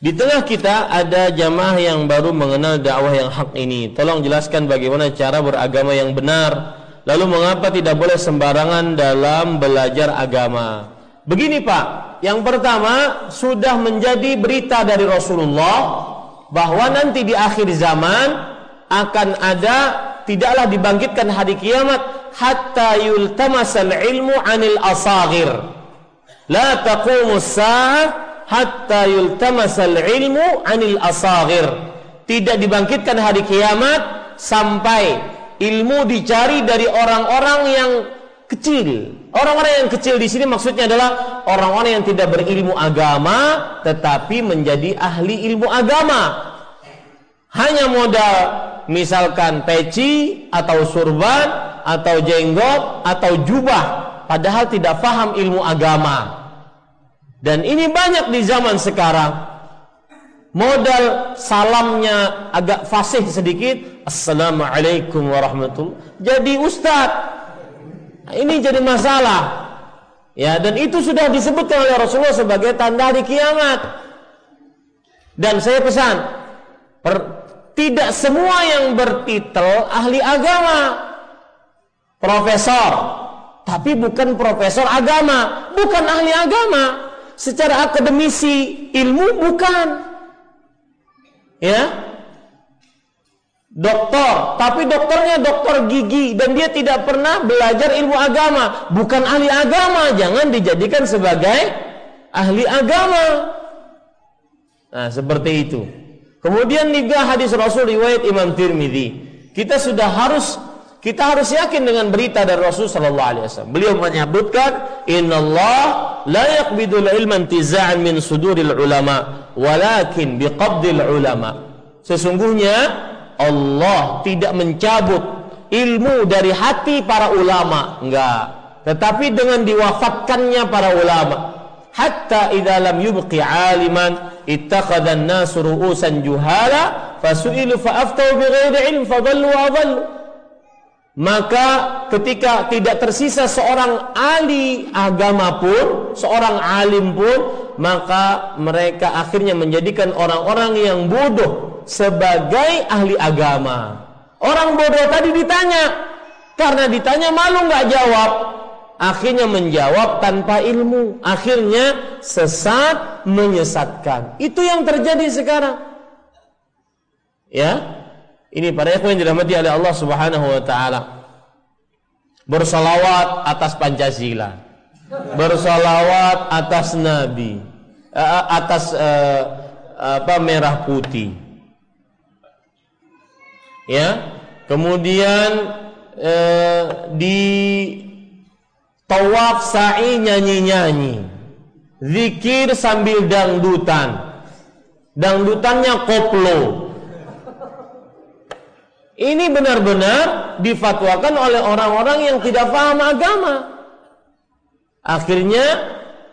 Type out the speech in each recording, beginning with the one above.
Di tengah kita ada jamaah yang baru mengenal dakwah yang hak ini. Tolong jelaskan bagaimana cara beragama yang benar. Lalu mengapa tidak boleh sembarangan dalam belajar agama? Begini Pak, yang pertama sudah menjadi berita dari Rasulullah bahwa nanti di akhir zaman akan ada, tidaklah dibangkitkan hari kiamat hatta yultamasal ilmu anil asaghir. La taqumus sa'ah hatta yultamasal ilmu anil asaghir. Tidak dibangkitkan hari kiamat sampai ilmu dicari dari orang-orang yang kecil. Orang-orang yang kecil di sini maksudnya adalah orang-orang yang tidak berilmu agama tetapi menjadi ahli ilmu agama. Hanya modal misalkan peci atau surban atau jenggot atau jubah, padahal tidak paham ilmu agama. Dan ini banyak di zaman sekarang. Modal salamnya agak fasih sedikit, assalamualaikum warahmatullahi, jadi ustadz. Ini jadi masalah. Ya, dan itu sudah disebutkan oleh Rasulullah sebagai tanda hari kiamat. Dan saya pesan, tidak semua yang bertitel ahli agama, profesor, tapi bukan profesor agama, bukan ahli agama. Secara akademisi ilmu bukan, ya, doktor, tapi dokternya dokter gigi dan dia tidak pernah belajar ilmu agama, bukan ahli agama, jangan dijadikan sebagai ahli agama. Nah, seperti itu. Kemudian juga hadis Rasul riwayat Imam Tirmidzi. Kita harus yakin dengan berita dari Rasul sallallahu alaihi wasallam. Beliau menyebutkan, "Innallaha la yaqbidul ilma intiza'an min suduril ulama, walakin biqabdil ulama." Sesungguhnya Allah tidak mencabut ilmu dari hati para ulama, enggak, tetapi dengan diwafatkannya para ulama. Hatta idza lam yubqi 'aliman ittakhadha an-nasu ru'usan juhala fasu'ilu fa'aftau bighairi ilm fadallu wa adallu. Maka ketika tidak tersisa seorang ahli agama pun, seorang alim pun, maka mereka akhirnya menjadikan orang-orang yang bodoh sebagai ahli agama. Orang bodoh tadi ditanya, karena ditanya malu nggak jawab, akhirnya menjawab tanpa ilmu, akhirnya sesat, menyesatkan. Itu yang terjadi sekarang. Ya, ini para ikhwan yang dirahmati oleh Allah Subhanahu wa taala. Bersalawat atas Pancasila, bersalawat atas Nabi, atas merah putih. Ya, kemudian di tawaf sa'i nyanyi-nyanyi, zikir sambil dangdutan, dangdutannya koplo. Ini benar-benar difatwakan oleh orang-orang yang tidak paham agama. Akhirnya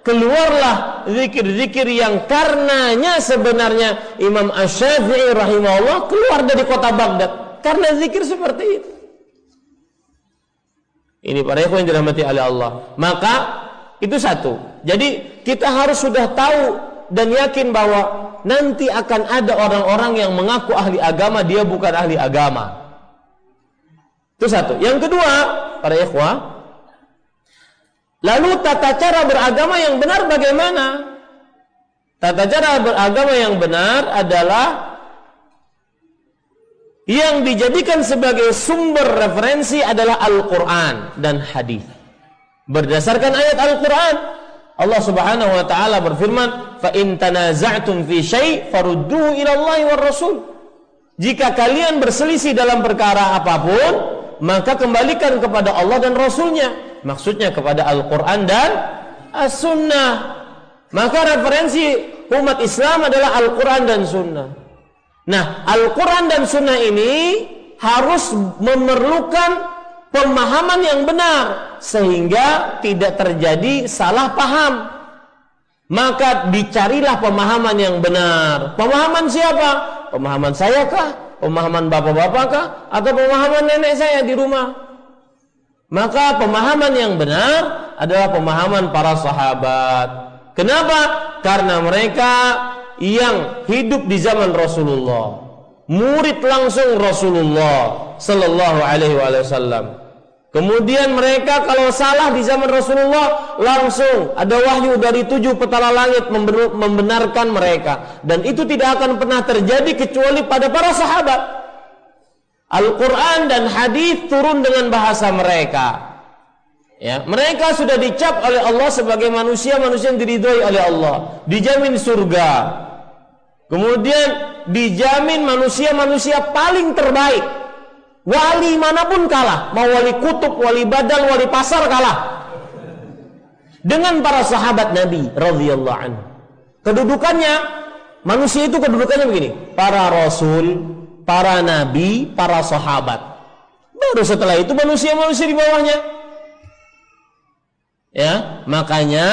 keluarlah zikir-zikir yang karenanya sebenarnya Imam Asy-Syafi'i rahimahullah keluar dari kota Baghdad karena zikir seperti itu. Ini para ikhwan yang dirahmati oleh Allah. Maka itu satu. Jadi kita harus sudah tahu dan yakin bahwa nanti akan ada orang-orang yang mengaku ahli agama, dia bukan ahli agama. Itu satu. Yang kedua, para ikhwah, lalu tata cara beragama yang benar bagaimana? Tata cara beragama yang benar adalah yang dijadikan sebagai sumber referensi adalah Al-Quran dan hadis. Berdasarkan ayat Al-Quran, Allah Subhanahu wa taala berfirman, "Fa in tanaza'tum fi syai' farudduhu ila Allahi war Rasul." Jika kalian berselisih dalam perkara apapun, maka kembalikan kepada Allah dan Rasulnya. Maksudnya kepada Al-Quran dan As-Sunnah. Maka referensi umat Islam adalah Al-Quran dan Sunnah. Nah, Al-Quran dan Sunnah ini harus memerlukan pemahaman yang benar sehingga tidak terjadi salah paham. Maka dicarilah pemahaman yang benar. Pemahaman siapa? Pemahaman saya kah? Pemahaman bapak-bapak kah? Atau pemahaman nenek saya di rumah? Maka pemahaman yang benar adalah pemahaman para sahabat. Kenapa? Karena mereka yang hidup di zaman Rasulullah, murid langsung Rasulullah sallallahu alaihi wasallam. Kemudian mereka kalau salah di zaman Rasulullah, langsung ada wahyu dari 7 petala langit membenarkan mereka, dan itu tidak akan pernah terjadi kecuali pada para sahabat. Al-Quran dan hadis turun dengan bahasa mereka. Ya, mereka sudah dicap oleh Allah sebagai manusia-manusia yang diridhoi oleh Allah, dijamin surga. Kemudian dijamin manusia-manusia paling terbaik. Wali manapun kalah, mau wali kutub, wali badal, wali pasar kalah dengan para sahabat Nabi radhiyallahu anhu. Kedudukannya, manusia itu kedudukannya begini: para rasul, para nabi, para sahabat. Baru setelah itu manusia-manusia di bawahnya. Ya, makanya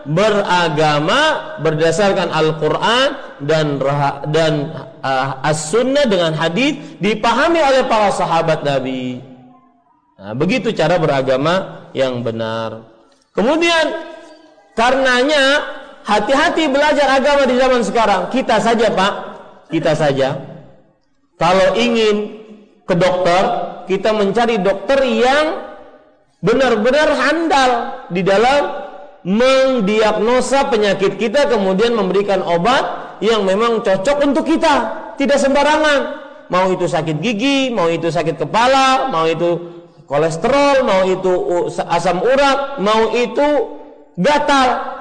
beragama berdasarkan Al-Quran dan As-Sunnah dengan hadis dipahami oleh para sahabat Nabi. Nah, begitu cara beragama yang benar. Kemudian karenanya hati-hati belajar agama di zaman sekarang. Kita saja Pak, kita saja kalau ingin ke dokter, kita mencari dokter yang benar-benar handal di dalam mendiagnosa penyakit kita, kemudian memberikan obat yang memang cocok untuk kita, tidak sembarangan. Mau itu sakit gigi, mau itu sakit kepala, mau itu kolesterol, mau itu asam urat, mau itu gatal,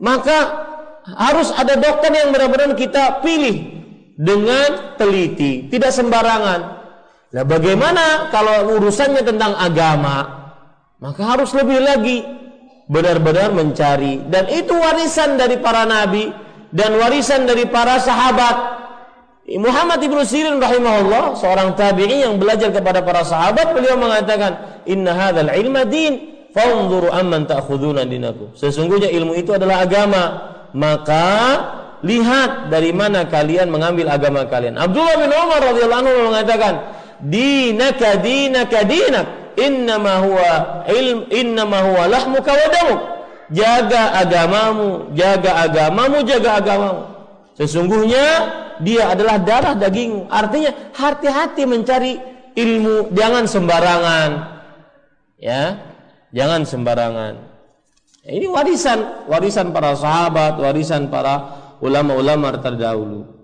maka harus ada dokter yang benar-benar kita pilih dengan teliti, tidak sembarangan. Nah, bagaimana kalau urusannya tentang agama? Maka harus lebih lagi benar-benar mencari, dan itu warisan dari para nabi dan warisan dari para sahabat. Muhammad ibnu Sirin rahimahullah, seorang tabi'i yang belajar kepada para sahabat, beliau mengatakan, inna hadzal ilma din, fanzuru amman ta'khuduna dinakum. Sesungguhnya ilmu itu adalah agama, maka lihat dari mana kalian mengambil agama kalian. Abdullah bin Umar radhiyallahu anhu mengatakan, dinaka dinaka dinak, innama huwa lahmuka wa damuk. Jaga agamamu, jaga agamamu, jaga agamamu. Sesungguhnya dia adalah darah dagingmu. Artinya hati-hati mencari ilmu, jangan sembarangan. Ya, jangan sembarangan. Ini warisan para sahabat, warisan para ulama-ulama terdahulu.